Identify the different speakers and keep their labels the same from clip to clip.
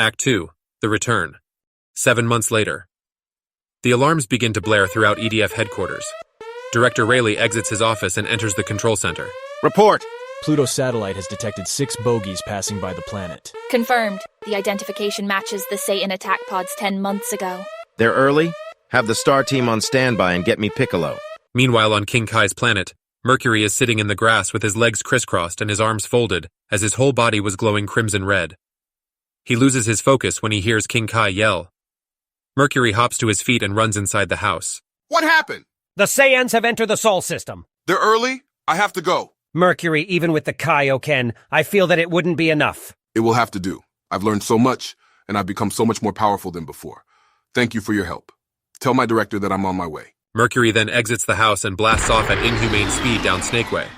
Speaker 1: Act 2. The Return. 7 months later. The alarms begin to blare throughout EDF headquarters. Director Rayleigh exits his office and enters the control center.
Speaker 2: Report!
Speaker 3: Pluto's satellite has detected 6 bogies passing by the planet.
Speaker 4: Confirmed. The identification matches the Satan attack pods 10 months ago.
Speaker 2: They're early? Have the Star Team on standby and get me Piccolo.
Speaker 1: Meanwhile, on King Kai's planet, Mercury is sitting in the grass with his legs crisscrossed and his arms folded, as his whole body was glowing crimson red. He loses his focus when he hears King Kai yell. Mercury hops to his feet and runs inside the house.
Speaker 5: What happened?
Speaker 6: The Saiyans have entered the Sol system.
Speaker 5: They're early? I have to go.
Speaker 6: Mercury, even with the Kaioken, I feel that it wouldn't be enough.
Speaker 5: It will have to do. I've learned so much, and I've become so much more powerful than before. Thank you for your help. Tell my director that I'm on my way.
Speaker 1: Mercury then exits the house and blasts off at inhumane speed down Snakeway.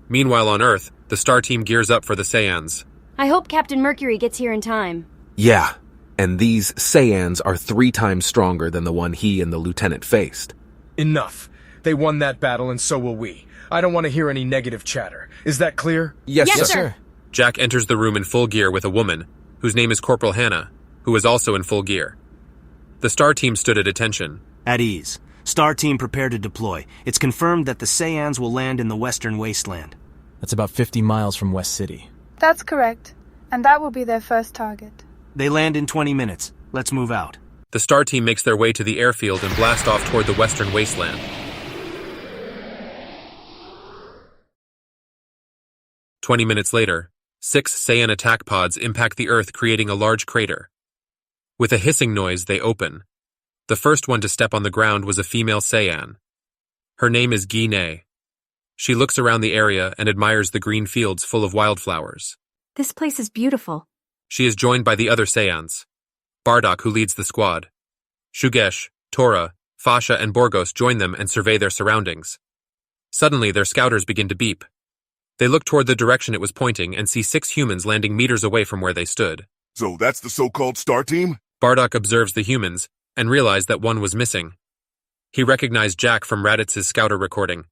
Speaker 1: Meanwhile on Earth, the Star Team gears up for the Saiyans.
Speaker 7: I hope Captain Mercury gets here in time.
Speaker 8: Yeah, and these Saiyans are 3 times stronger than the one he and the lieutenant faced.
Speaker 9: Enough. They won that battle and so will we. I don't want to hear any negative chatter. Is that clear?
Speaker 8: Yes,
Speaker 7: Yes,
Speaker 8: sir.
Speaker 7: sir.
Speaker 1: Jack enters the room in full gear with a woman, whose name is Corporal Hannah, who is also in full gear. The Star Team stood at attention.
Speaker 10: At ease. Star Team prepare to deploy. It's confirmed that the Saiyans will land in the western wasteland.
Speaker 3: That's about 50 miles from West City.
Speaker 11: That's correct. And that will be their first target.
Speaker 10: They land in 20 minutes. Let's move out.
Speaker 1: The Star Team makes their way to the airfield and blast off toward the western wasteland. 20 minutes later, 6 Saiyan attack pods impact the Earth, creating a large crater. With a hissing noise, they open. The first one to step on the ground was a female Saiyan. Her name is Gi-Ne. She looks around the area and admires the green fields full of wildflowers.
Speaker 7: This place is beautiful.
Speaker 1: She is joined by the other Saiyans. Bardock, who leads the squad. Shugesh, Tora, Fasha, and Borgos join them and survey their surroundings. Suddenly, their scouters begin to beep. They look toward the direction it was pointing and see 6 humans landing meters away from where they stood.
Speaker 5: So that's the so-called Star Team?
Speaker 1: Bardock observes the humans and realized that one was missing. He recognized Jack from Raditz's scouter recording.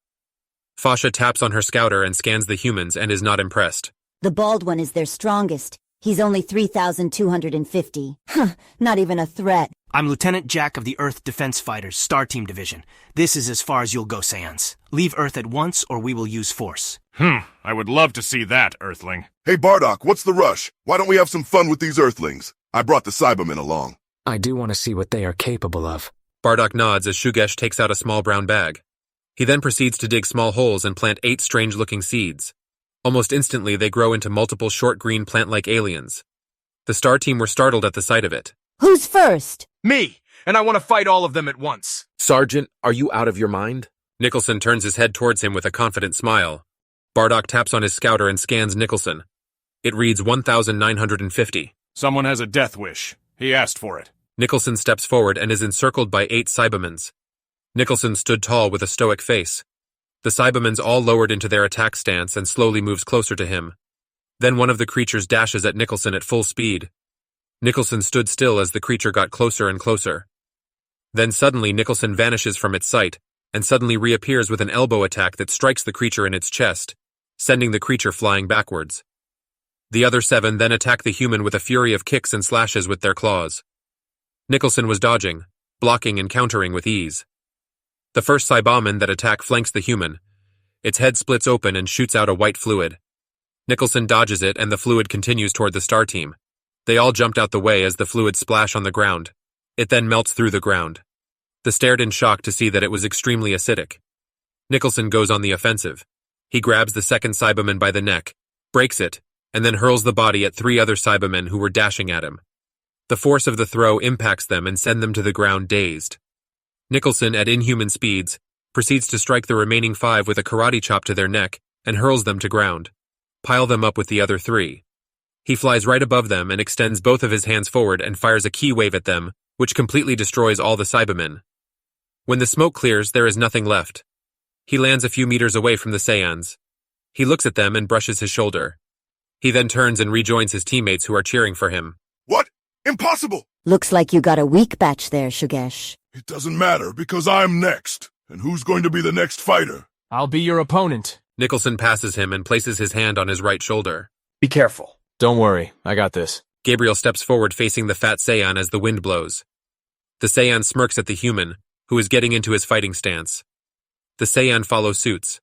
Speaker 1: Fasha taps on her scouter and scans the humans and is not impressed.
Speaker 12: The bald one is their strongest. He's only 3,250. Huh, not even a threat.
Speaker 10: I'm Lieutenant Jack of the Earth Defense Fighters, Star Team Division. This is as far as you'll go, Saiyans. Leave Earth at once or we will use force.
Speaker 13: I would love to see that, Earthling.
Speaker 5: Hey, Bardock, what's the rush? Why don't we have some fun with these Earthlings? I brought the Cybermen along.
Speaker 14: I do want to see what they are capable of.
Speaker 1: Bardock nods as Shugesh takes out a small brown bag. He then proceeds to dig small holes and plant 8 strange-looking seeds. Almost instantly, they grow into multiple short green plant-like aliens. The Star Team were startled at the sight of it.
Speaker 12: Who's first?
Speaker 9: Me! And I want to fight all of them at once.
Speaker 8: Sergeant, are you out of your mind?
Speaker 1: Nicholson turns his head towards him with a confident smile. Bardock taps on his scouter and scans Nicholson. It reads 1,950.
Speaker 13: Someone has a death wish. He asked for it.
Speaker 1: Nicholson steps forward and is encircled by 8 Cybermens. Nicholson stood tall with a stoic face. The Cybermens all lowered into their attack stance and slowly moves closer to him. Then one of the creatures dashes at Nicholson at full speed. Nicholson stood still as the creature got closer and closer. Then suddenly Nicholson vanishes from its sight, and suddenly reappears with an elbow attack that strikes the creature in its chest, sending the creature flying backwards. The other 7 then attack the human with a fury of kicks and slashes with their claws. Nicholson was dodging, blocking and countering with ease. The first Cyberman that attack flanks the human. Its head splits open and shoots out a white fluid. Nicholson dodges it and the fluid continues toward the Star Team. They all jumped out the way as the fluid splash on the ground. It then melts through the ground. They stared in shock to see that it was extremely acidic. Nicholson goes on the offensive. He grabs the second Cyberman by the neck, breaks it, and then hurls the body at 3 other Cybermen who were dashing at him. The force of the throw impacts them and sends them to the ground dazed. Nicholson, at inhuman speeds, proceeds to strike the remaining 5 with a karate chop to their neck and hurls them to ground. Pile them up with the other 3. He flies right above them and extends both of his hands forward and fires a key wave at them, which completely destroys all the Cybermen. When the smoke clears, there is nothing left. He lands a few meters away from the Saiyans. He looks at them and brushes his shoulder. He then turns and rejoins his teammates who are cheering for him.
Speaker 5: What? Impossible!
Speaker 12: Looks like you got a weak batch there, Shugesh.
Speaker 5: It doesn't matter, because I'm next. And who's going to be the next fighter?
Speaker 3: I'll be your opponent.
Speaker 1: Nicholson passes him and places his hand on his right shoulder.
Speaker 9: Be careful.
Speaker 3: Don't worry, I got this.
Speaker 1: Gabriel steps forward facing the fat Saiyan as the wind blows. The Saiyan smirks at the human, who is getting into his fighting stance. The Saiyan follow suits.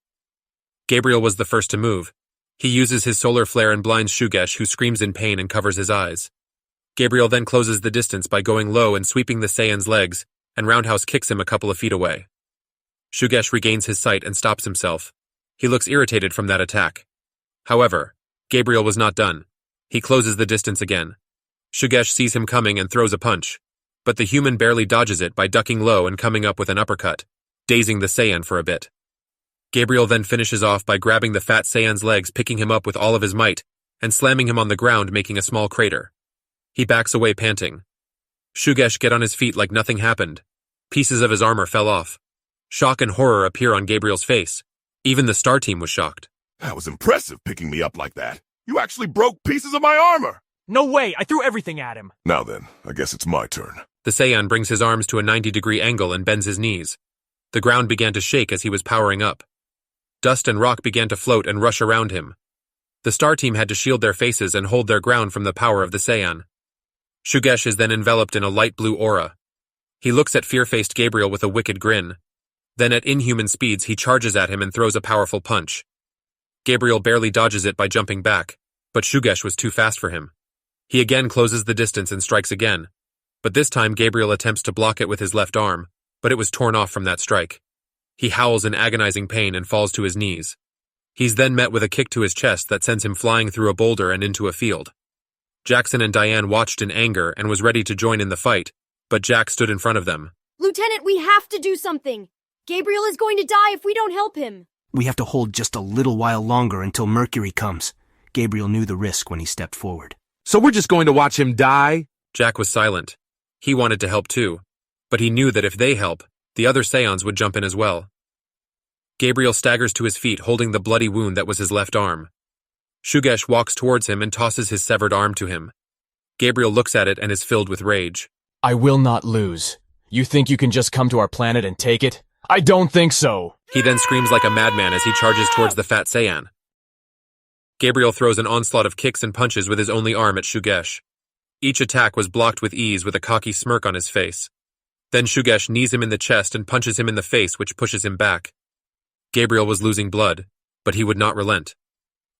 Speaker 1: Gabriel was the first to move. He uses his solar flare and blinds Shugesh, who screams in pain and covers his eyes. Gabriel then closes the distance by going low and sweeping the Saiyan's legs, and roundhouse kicks him a couple of feet away. Shugesh regains his sight and stops himself. He looks irritated from that attack. However, Gabriel was not done. He closes the distance again. Shugesh sees him coming and throws a punch, but the human barely dodges it by ducking low and coming up with an uppercut, dazing the Saiyan for a bit. Gabriel then finishes off by grabbing the fat Saiyan's legs, picking him up with all of his might, and slamming him on the ground, making a small crater. He backs away panting. Shugesh get on his feet like nothing happened. Pieces of his armor fell off. Shock and horror appear on Gabriel's face. Even the star team was shocked.
Speaker 15: That was impressive, picking me up like that. You actually broke pieces of my armor!
Speaker 16: No way! I threw everything at him!
Speaker 15: Now then, I guess it's my turn.
Speaker 1: The Saiyan brings his arms to a 90-degree angle and bends his knees. The ground began to shake as he was powering up. Dust and rock began to float and rush around him. The star team had to shield their faces and hold their ground from the power of the Saiyan. Shugesh is then enveloped in a light blue aura. He looks at fear-faced Gabriel with a wicked grin. Then at inhuman speeds he charges at him and throws a powerful punch. Gabriel barely dodges it by jumping back, but Shugesh was too fast for him. He again closes the distance and strikes again, but this time Gabriel attempts to block it with his left arm, but it was torn off from that strike. He howls in agonizing pain and falls to his knees. He's then met with a kick to his chest that sends him flying through a boulder and into a field. Jackson and Diane watched in anger and was ready to join in the fight, but Jack stood in front of them.
Speaker 7: Lieutenant, we have to do something! Gabriel is going to die if we don't help him!
Speaker 10: We have to hold just a little while longer until Mercury comes. Gabriel knew the risk when he stepped forward.
Speaker 8: So we're just going to watch him die?
Speaker 1: Jack was silent. He wanted to help too, but he knew that if they help, the other Saiyans would jump in as well. Gabriel staggers to his feet holding the bloody wound that was his left arm. Shugesh walks towards him and tosses his severed arm to him. Gabriel looks at it and is filled with rage.
Speaker 3: I will not lose. You think you can just come to our planet and take it? I don't think so.
Speaker 1: He then screams like a madman as he charges towards the fat Saiyan. Gabriel throws an onslaught of kicks and punches with his only arm at Shugesh. Each attack was blocked with ease with a cocky smirk on his face. Then Shugesh knees him in the chest and punches him in the face, which pushes him back. Gabriel was losing blood, but he would not relent.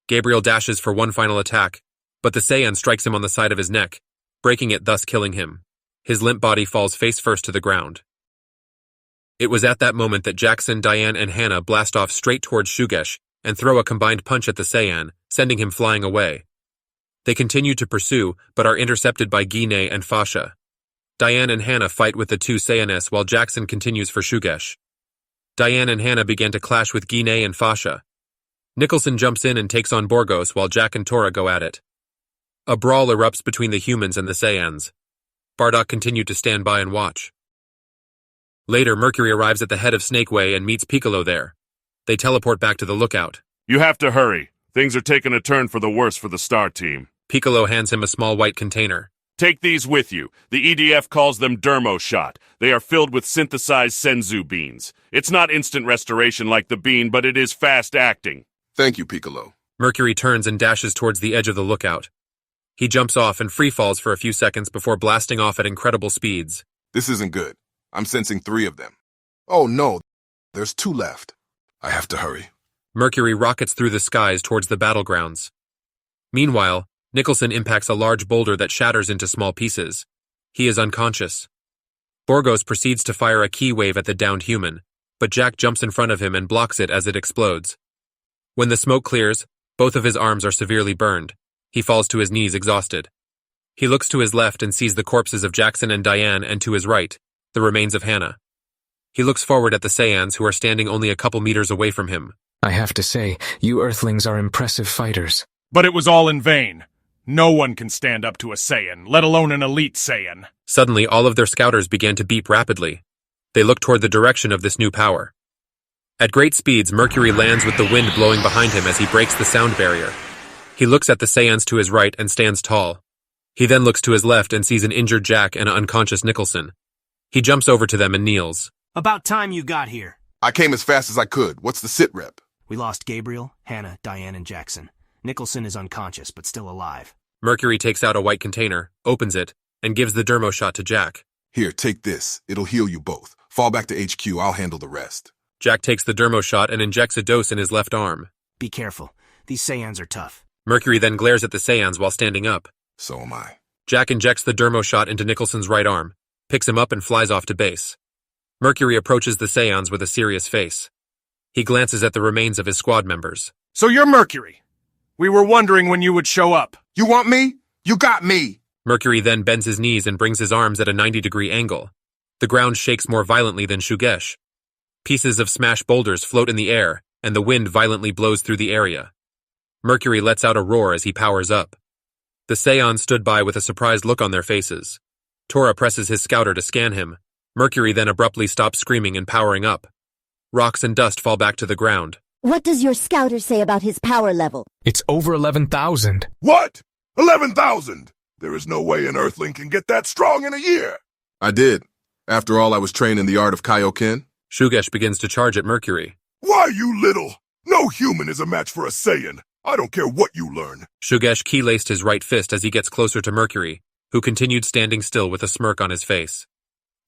Speaker 1: Gabriel dashes for one final attack, but the Saiyan strikes him on the side of his neck, breaking it, thus killing him. His limp body falls face first to the ground. It was at that moment that Jackson, Diane, and Hannah blast off straight towards Shugesh and throw a combined punch at the Saiyan, sending him flying away. They continue to pursue, but are intercepted by Guine and Fasha. Diane and Hannah fight with the two Saiyaness while Jackson continues for Shugesh. Diane and Hannah began to clash with Guine and Fasha. Nicholson jumps in and takes on Borgos while Jack and Tora go at it. A brawl erupts between the humans and the Saiyans. Bardock continued to stand by and watch. Later, Mercury arrives at the head of Snake Way and meets Piccolo there. They teleport back to the lookout.
Speaker 13: You have to hurry. Things are taking a turn for the worse for the Star Team.
Speaker 1: Piccolo hands him a small white container.
Speaker 13: Take these with you. The EDF calls them Dermo Shot. They are filled with synthesized Senzu beans. It's not instant restoration like the bean, but it is fast-acting.
Speaker 5: Thank you, Piccolo.
Speaker 1: Mercury turns and dashes towards the edge of the lookout. He jumps off and free falls for a few seconds before blasting off at incredible speeds.
Speaker 5: This isn't good. I'm sensing 3 of them. Oh no, there's 2 left. I have to hurry.
Speaker 1: Mercury rockets through the skies towards the battlegrounds. Meanwhile, Nicholson impacts a large boulder that shatters into small pieces. He is unconscious. Borgos proceeds to fire a key wave at the downed human, but Jack jumps in front of him and blocks it as it explodes. When the smoke clears, both of his arms are severely burned. He falls to his knees exhausted. He looks to his left and sees the corpses of Jackson and Diane, and to his right, the remains of Hannah. He looks forward at the Saiyans, who are standing only a couple meters away from him.
Speaker 14: I have to say, you Earthlings are impressive fighters.
Speaker 13: But it was all in vain. No one can stand up to a Saiyan, let alone an elite Saiyan.
Speaker 1: Suddenly, all of their scouters began to beep rapidly. They look toward the direction of this new power. At great speeds, Mercury lands with the wind blowing behind him as he breaks the sound barrier. He looks at the Saiyans to his right and stands tall. He then looks to his left and sees an injured Jack and an unconscious Nicholson. He jumps over to them and kneels.
Speaker 10: About time you got here.
Speaker 5: I came as fast as I could. What's the sit rep?
Speaker 10: We lost Gabriel, Hannah, Diane, and Jackson. Nicholson is unconscious, but still alive.
Speaker 1: Mercury takes out a white container, opens it, and gives the dermo shot to Jack.
Speaker 5: Here, take this. It'll heal you both. Fall back to HQ, I'll handle the rest.
Speaker 1: Jack takes the dermo shot and injects a dose in his left arm.
Speaker 10: Be careful. These Saiyans are tough.
Speaker 1: Mercury then glares at the Saiyans while standing up.
Speaker 5: So am I.
Speaker 1: Jack injects the dermo shot into Nicholson's right arm, picks him up and flies off to base. Mercury approaches the Saiyans with a serious face. He glances at the remains of his squad members.
Speaker 9: So you're Mercury. We were wondering when you would show up.
Speaker 5: You want me? You got me!
Speaker 1: Mercury then bends his knees and brings his arms at a 90-degree angle. The ground shakes more violently than Shugesh. Pieces of smashed boulders float in the air, and the wind violently blows through the area. Mercury lets out a roar as he powers up. The Saiyans stood by with a surprised look on their faces. Tora presses his scouter to scan him. Mercury then abruptly stops screaming and powering up. Rocks and dust fall back to the ground.
Speaker 12: What does your scouter say about his power level?
Speaker 14: It's over 11,000.
Speaker 15: What? 11,000? There is no way an Earthling can get that strong in a year.
Speaker 5: I did. After all, I was trained in the art of Kaioken.
Speaker 1: Shugesh begins to charge at Mercury.
Speaker 15: Why, you little? No human is a match for a Saiyan. I don't care what you learn.
Speaker 1: Shugesh key-laced his right fist as he gets closer to Mercury, who continued standing still with a smirk on his face.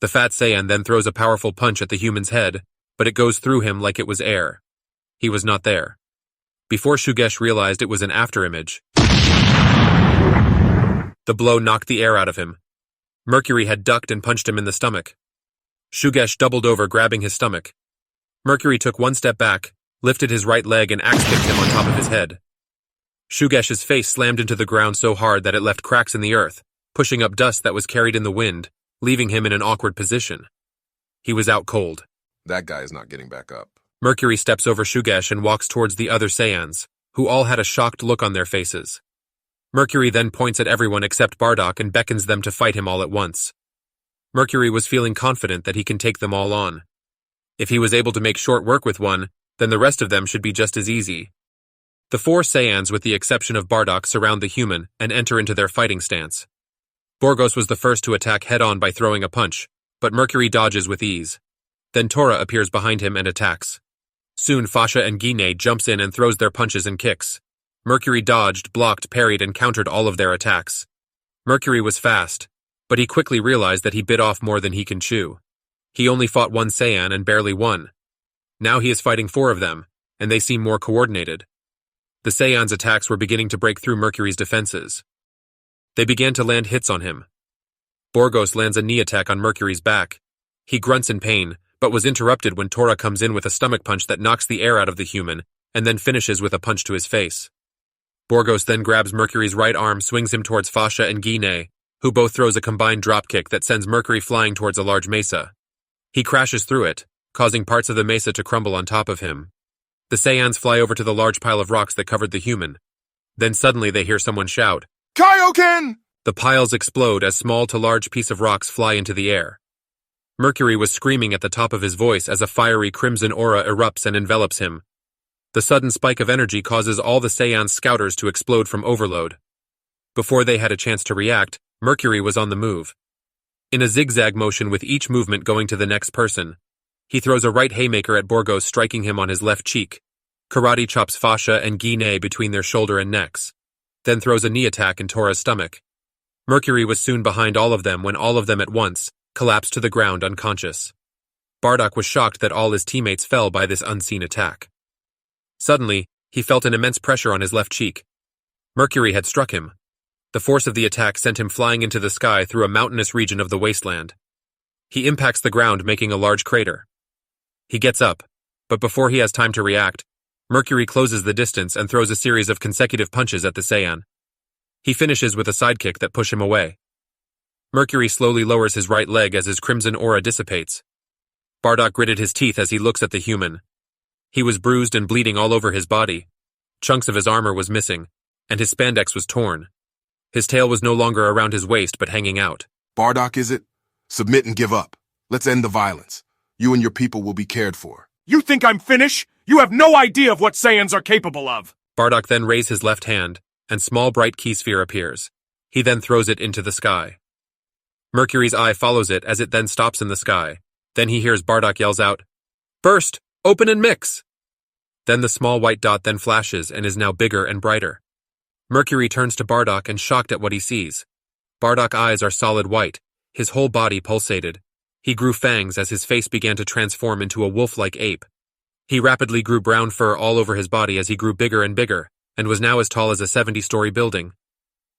Speaker 1: The fat Saiyan then throws a powerful punch at the human's head, but it goes through him like it was air. He was not there. Before Shugesh realized it was an afterimage, the blow knocked the air out of him. Mercury had ducked and punched him in the stomach. Shugesh doubled over, grabbing his stomach. Mercury took one step back, lifted his right leg and axe-kicked him on top of his head. Shugesh's face slammed into the ground so hard that it left cracks in the earth, pushing up dust that was carried in the wind, leaving him in an awkward position. He was out cold.
Speaker 5: That guy is not getting back up.
Speaker 1: Mercury steps over Shugesh and walks towards the other Saiyans, who all had a shocked look on their faces. Mercury then points at everyone except Bardock and beckons them to fight him all at once. Mercury was feeling confident that he can take them all on. If he was able to make short work with one, then the rest of them should be just as easy. The four Saiyans, with the exception of Bardock, surround the human and enter into their fighting stance. Borgos was the first to attack head-on by throwing a punch, but Mercury dodges with ease. Then Tora appears behind him and attacks. Soon Fasha and Guinea jumps in and throws their punches and kicks. Mercury dodged, blocked, parried, and countered all of their attacks. Mercury was fast, but he quickly realized that he bit off more than he can chew. He only fought one Saiyan and barely won. Now he is fighting four of them, and they seem more coordinated. The Saiyans' attacks were beginning to break through Mercury's defenses. They began to land hits on him. Borgos lands a knee attack on Mercury's back. He grunts in pain, but was interrupted when Tora comes in with a stomach punch that knocks the air out of the human, and then finishes with a punch to his face. Borgos then grabs Mercury's right arm, swings him towards Fasha and Guinea, who both throws a combined dropkick that sends Mercury flying towards a large mesa. He crashes through it, causing parts of the mesa to crumble on top of him. The Saiyans fly over to the large pile of rocks that covered the human. Then suddenly they hear someone shout,
Speaker 15: Kaioken!
Speaker 1: The piles explode as small to large pieces of rocks fly into the air. Mercury was screaming at the top of his voice as a fiery crimson aura erupts and envelops him. The sudden spike of energy causes all the Saiyan scouters to explode from overload. Before they had a chance to react, Mercury was on the move. In a zigzag motion with each movement going to the next person, he throws a right haymaker at Borgos, striking him on his left cheek. Karate chops Fasha and Guinea between their shoulder and necks, then throws a knee attack in Tora's stomach. Mercury was soon behind all of them when all of them at once collapsed to the ground unconscious. Bardock was shocked that all his teammates fell by this unseen attack. Suddenly, he felt an immense pressure on his left cheek. Mercury had struck him. The force of the attack sent him flying into the sky through a mountainous region of the wasteland. He impacts the ground, making a large crater. He gets up, but before he has time to react, Mercury closes the distance and throws a series of consecutive punches at the Saiyan. He finishes with a sidekick that pushes him away. Mercury slowly lowers his right leg as his crimson aura dissipates. Bardock gritted his teeth as he looks at the human. He was bruised and bleeding all over his body. Chunks of his armor was missing, and his spandex was torn. His tail was no longer around his waist but hanging out.
Speaker 5: Bardock, is it? Submit and give up. Let's end the violence. You and your people will be cared for.
Speaker 9: You think I'm Finnish? You have no idea of what Saiyans are capable of.
Speaker 1: Bardock then raises his left hand, and small bright key sphere appears. He then throws it into the sky. Mercury's eye follows it as it then stops in the sky. Then he hears Bardock yells out, "Burst! Open and mix!" Then the small white dot then flashes and is now bigger and brighter. Mercury turns to Bardock and shocked at what he sees. Bardock's eyes are solid white. His whole body pulsated. He grew fangs as his face began to transform into a wolf-like ape. He rapidly grew brown fur all over his body as he grew bigger and bigger, and was now as tall as a 70-story building.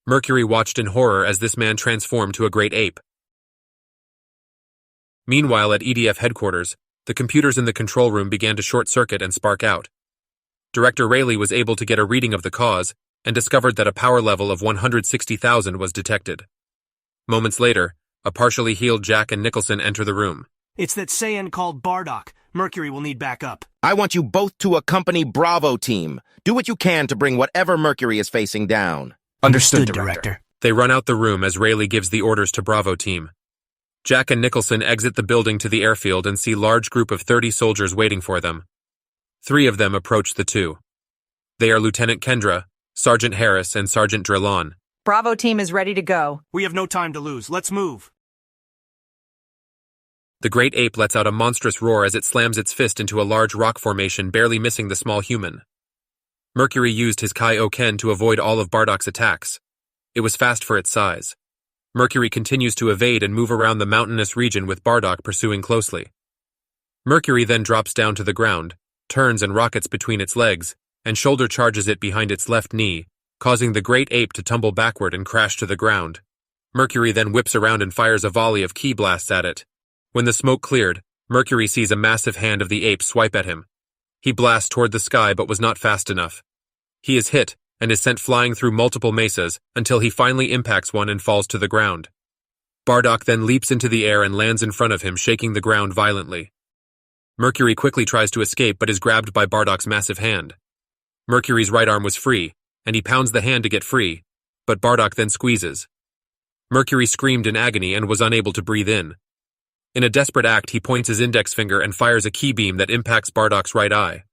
Speaker 1: Mercury watched in horror as this man transformed to a great ape. Meanwhile, at EDF headquarters, the computers in the control room began to short-circuit and spark out. Director Rayleigh was able to get a reading of the cause and discovered that a power level of 160,000 was detected. Moments later, a partially healed Jack and Nicholson enter the room.
Speaker 10: It's that Saiyan called Bardock. Mercury will need backup.
Speaker 2: I want you both to accompany Bravo Team. Do what you can to bring whatever Mercury is facing down.
Speaker 3: Understood, Director.
Speaker 1: They run out the room as Rayleigh gives the orders to Bravo Team. Jack and Nicholson exit the building to the airfield and see a large group of 30 soldiers waiting for them. 3 of them approach the 2. They are Lieutenant Kendra, Sergeant Harris, and Sergeant Drillon.
Speaker 17: Bravo Team is ready to go.
Speaker 10: We have no time to lose. Let's move.
Speaker 1: The great ape lets out a monstrous roar as it slams its fist into a large rock formation, barely missing the small human. Mercury used his Kaioken to avoid all of Bardock's attacks. It was fast for its size. Mercury continues to evade and move around the mountainous region with Bardock pursuing closely. Mercury then drops down to the ground, turns and rockets between its legs, and shoulder charges it behind its left knee, causing the great ape to tumble backward and crash to the ground. Mercury then whips around and fires a volley of ki blasts at it. When the smoke cleared, Mercury sees a massive hand of the ape swipe at him. He blasts toward the sky but was not fast enough. He is hit and is sent flying through multiple mesas until he finally impacts one and falls to the ground. Bardock then leaps into the air and lands in front of him, shaking the ground violently. Mercury quickly tries to escape but is grabbed by Bardock's massive hand. Mercury's right arm was free, and he pounds the hand to get free, but Bardock then squeezes. Mercury screamed in agony and was unable to breathe in. In a desperate act, he points his index finger and fires a ki beam that impacts Bardock's right eye.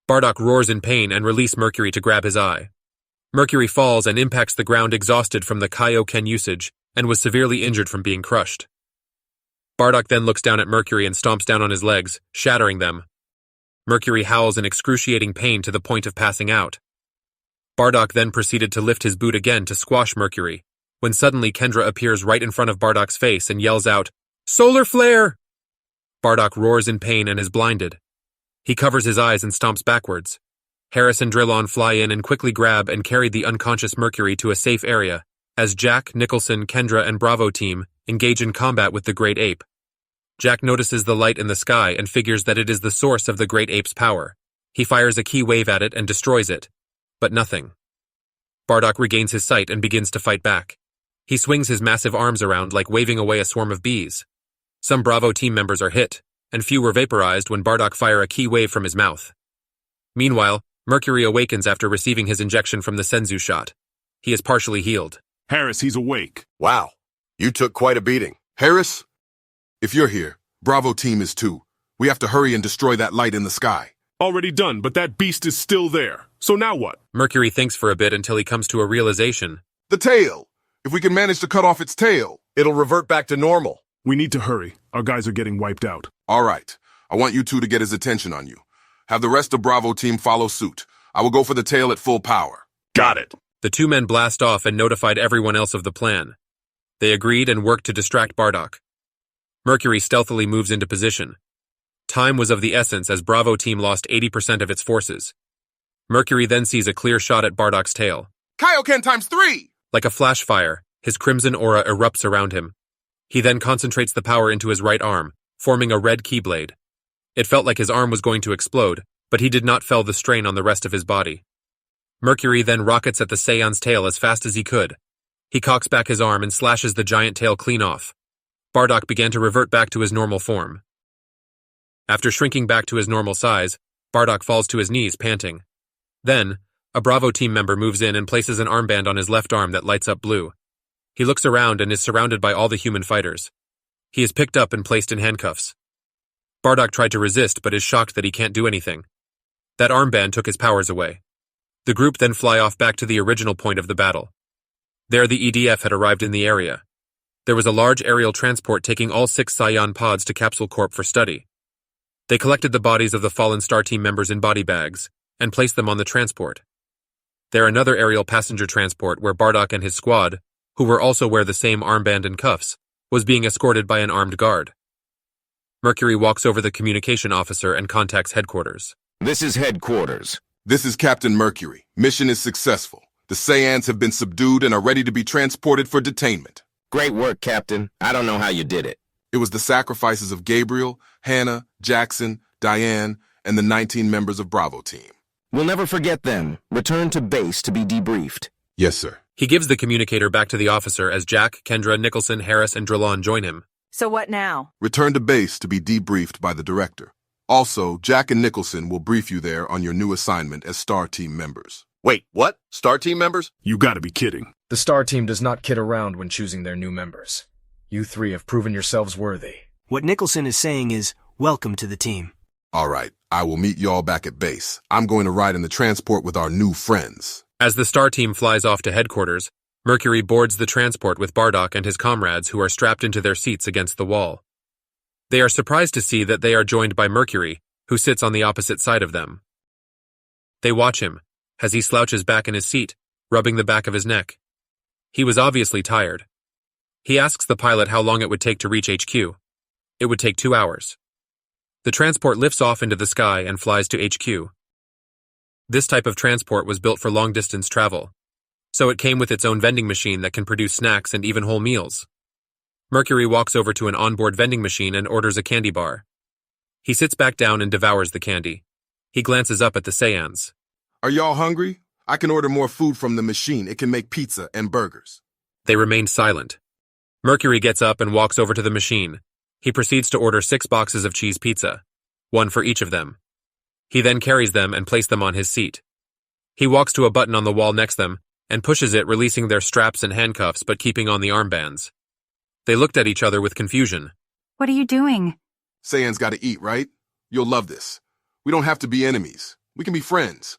Speaker 1: Bardock roars in pain and releases Mercury to grab his eye. Mercury falls and impacts the ground exhausted from the Kaioken usage and was severely injured from being crushed. Bardock then looks down at Mercury and stomps down on his legs, shattering them. Mercury howls in excruciating pain to the point of passing out. Bardock then proceeded to lift his boot again to squash Mercury, when suddenly Kendra appears right in front of Bardock's face and yells out, "Solar flare!" Bardock roars in pain and is blinded. He covers his eyes and stomps backwards. Harris and Drillon fly in and quickly grab and carry the unconscious Mercury to a safe area, as Jack, Nicholson, Kendra, and Bravo Team engage in combat with the great ape. Jack notices the light in the sky and figures that it is the source of the great ape's power. He fires a ki wave at it and destroys it, but nothing. Bardock regains his sight and begins to fight back. He swings his massive arms around like waving away a swarm of bees. Some Bravo Team members are hit, and few were vaporized when Bardock fired a ki wave from his mouth. Meanwhile, Mercury awakens after receiving his injection from the Senzu shot. He is partially healed.
Speaker 15: Harris, he's awake.
Speaker 18: Wow, you took quite a beating.
Speaker 5: Harris, if you're here, Bravo Team is too. We have to hurry and destroy that light in the sky.
Speaker 15: Already done, but that beast is still there. So now what?
Speaker 1: Mercury thinks for a bit until he comes to a realization.
Speaker 5: The tail! If we can manage to cut off its tail,
Speaker 18: it'll revert back to normal.
Speaker 15: We need to hurry. Our guys are getting wiped out.
Speaker 5: All right. I want you two to get his attention on you. Have the rest of Bravo Team follow suit. I will go for the tail at full power.
Speaker 15: Got it.
Speaker 1: The 2 men blast off and notified everyone else of the plan. They agreed and worked to distract Bardock. Mercury stealthily moves into position. Time was of the essence as Bravo Team lost 80% of its forces. Mercury then sees a clear shot at Bardock's tail.
Speaker 5: Kaioken ×3!
Speaker 1: Like a flash fire, his crimson aura erupts around him. He then concentrates the power into his right arm, forming a red keyblade. It felt like his arm was going to explode, but he did not feel the strain on the rest of his body. Mercury then rockets at the Saiyan's tail as fast as he could. He cocks back his arm and slashes the giant tail clean off. Bardock began to revert back to his normal form. After shrinking back to his normal size, Bardock falls to his knees, panting. Then, a Bravo Team member moves in and places an armband on his left arm that lights up blue. He looks around and is surrounded by all the human fighters. He is picked up and placed in handcuffs. Bardock tried to resist but is shocked that he can't do anything. That armband took his powers away. The group then fly off back to the original point of the battle. There the EDF had arrived in the area. There was a large aerial transport taking all 6 Saiyan pods to Capsule Corp for study. They collected the bodies of the fallen Star Team members in body bags and placed them on the transport. There another aerial passenger transport where Bardock and his squad, who were also wear the same armband and cuffs, was being escorted by an armed guard. Mercury walks over the communication officer and contacts headquarters.
Speaker 2: This is headquarters.
Speaker 5: This is Captain Mercury. Mission is successful. The Saiyans have been subdued and are ready to be transported for detainment.
Speaker 2: Great work, Captain. I don't know how you did it.
Speaker 5: It was the sacrifices of Gabriel, Hannah, Jackson, Diane, and the 19 members of Bravo team.
Speaker 2: We'll never forget them. Return to base to be debriefed.
Speaker 5: Yes, sir.
Speaker 1: He gives the communicator back to the officer as Jack, Kendra, Nicholson, Harris, and Drillon join him.
Speaker 17: So what now?
Speaker 5: Return to base to be debriefed by the director. Also, Jack and Nicholson will brief you there on your new assignment as Star Team members.
Speaker 18: Wait, what? Star Team members?
Speaker 15: You gotta be kidding.
Speaker 9: The Star Team does not kid around when choosing their new members. You three have proven yourselves worthy.
Speaker 10: What Nicholson is saying is, welcome to the team.
Speaker 5: All right, I will meet y'all back at base. I'm going to ride in the transport with our new friends.
Speaker 1: As the Star Team flies off to headquarters, Mercury boards the transport with Bardock and his comrades who are strapped into their seats against the wall. They are surprised to see that they are joined by Mercury, who sits on the opposite side of them. They watch him, as he slouches back in his seat, rubbing the back of his neck. He was obviously tired. He asks the pilot how long it would take to reach HQ. It would take 2 hours. The transport lifts off into the sky and flies to HQ. This type of transport was built for long-distance travel, so it came with its own vending machine that can produce snacks and even whole meals. Mercury walks over to an onboard vending machine and orders a candy bar. He sits back down and devours the candy. He glances up at the Saiyans.
Speaker 5: Are y'all hungry? I can order more food from the machine. It can make pizza and burgers.
Speaker 1: They remain silent. Mercury gets up and walks over to the machine. He proceeds to order 6 boxes of cheese pizza, 1 for each of them. He then carries them and places them on his seat. He walks to a button on the wall next to them and pushes it, releasing their straps and handcuffs but keeping on the armbands. They looked at each other with confusion.
Speaker 19: What are you doing?
Speaker 5: Saiyans gotta eat, right? You'll love this. We don't have to be enemies. We can be friends.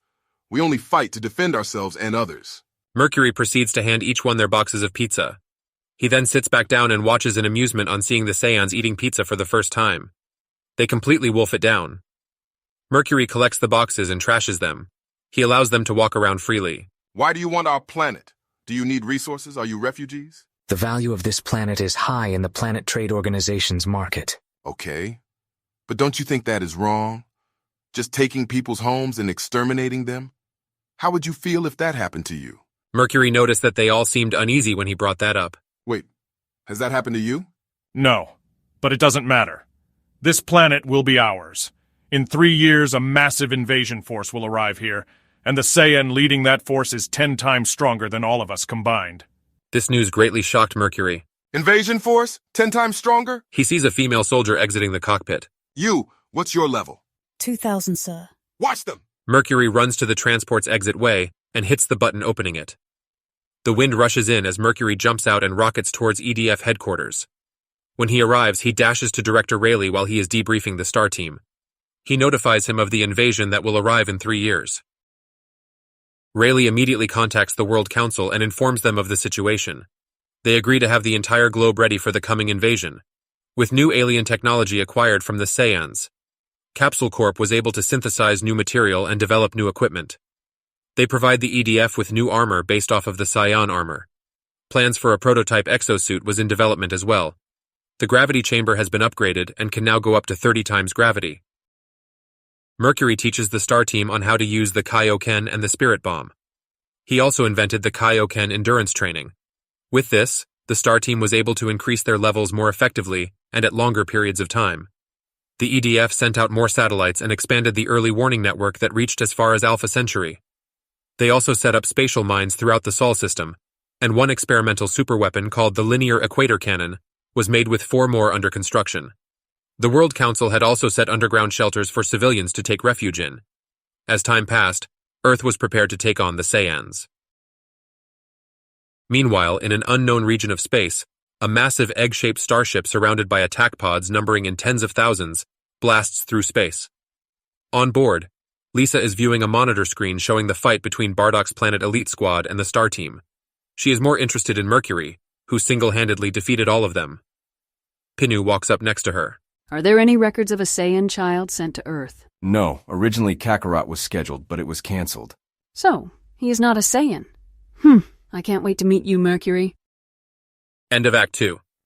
Speaker 5: We only fight to defend ourselves and others.
Speaker 1: Mercury proceeds to hand each one their boxes of pizza. He then sits back down and watches in amusement on seeing the Saiyans eating pizza for the first time. They completely wolf it down. Mercury collects the boxes and trashes them. He allows them to walk around freely.
Speaker 5: Why do you want our planet? Do you need resources? Are you refugees?
Speaker 14: The value of this planet is high in the Planet Trade Organization's market.
Speaker 5: Okay. But don't you think that is wrong? Just taking people's homes and exterminating them? How would you feel if that happened to you?
Speaker 1: Mercury noticed that they all seemed uneasy when he brought that up.
Speaker 5: Wait, has that happened to you?
Speaker 16: No, but it doesn't matter. This planet will be ours. In 3 years, a massive invasion force will arrive here, and the Saiyan leading that force is 10 times stronger than all of us combined.
Speaker 1: This news greatly shocked Mercury.
Speaker 5: Invasion force? 10 times stronger?
Speaker 1: He sees a female soldier exiting the cockpit.
Speaker 5: You, what's your level?
Speaker 19: 2,000, sir.
Speaker 5: Watch them!
Speaker 1: Mercury runs to the transport's exit way and hits the button opening it. The wind rushes in as Mercury jumps out and rockets towards EDF headquarters. When he arrives, he dashes to Director Rayleigh while he is debriefing the Star Team. He notifies him of the invasion that will arrive in 3 years. Rayleigh immediately contacts the World Council and informs them of the situation. They agree to have the entire globe ready for the coming invasion. With new alien technology acquired from the Saiyans, Capsule Corp was able to synthesize new material and develop new equipment. They provide the EDF with new armor based off of the Saiyan armor. Plans for a prototype exosuit was in development as well. The gravity chamber has been upgraded and can now go up to 30 times gravity. Mercury teaches the Star Team on how to use the Kaioken and the Spirit Bomb. He also invented the Kaioken endurance training. With this, the Star Team was able to increase their levels more effectively and at longer periods of time. The EDF sent out more satellites and expanded the early warning network that reached as far as Alpha Centauri. They also set up spatial mines throughout the Sol system, and one experimental superweapon called the Linear Equator Cannon was made with 4 more under construction. The World Council had also set underground shelters for civilians to take refuge in. As time passed, Earth was prepared to take on the Saiyans. Meanwhile, in an unknown region of space, a massive egg-shaped starship surrounded by attack pods numbering in tens of thousands blasts through space. On board, Lisa is viewing a monitor screen showing the fight between Bardock's Planet Elite Squad and the Star Team. She is more interested in Mercury, who single-handedly defeated all of them. Pinu walks up next to her.
Speaker 20: Are there any records of a Saiyan child sent to Earth?
Speaker 21: No, originally Kakarot was scheduled, but it was cancelled.
Speaker 20: So, He is not a Saiyan. I can't wait to meet you, Mercury.
Speaker 1: End of Act 2.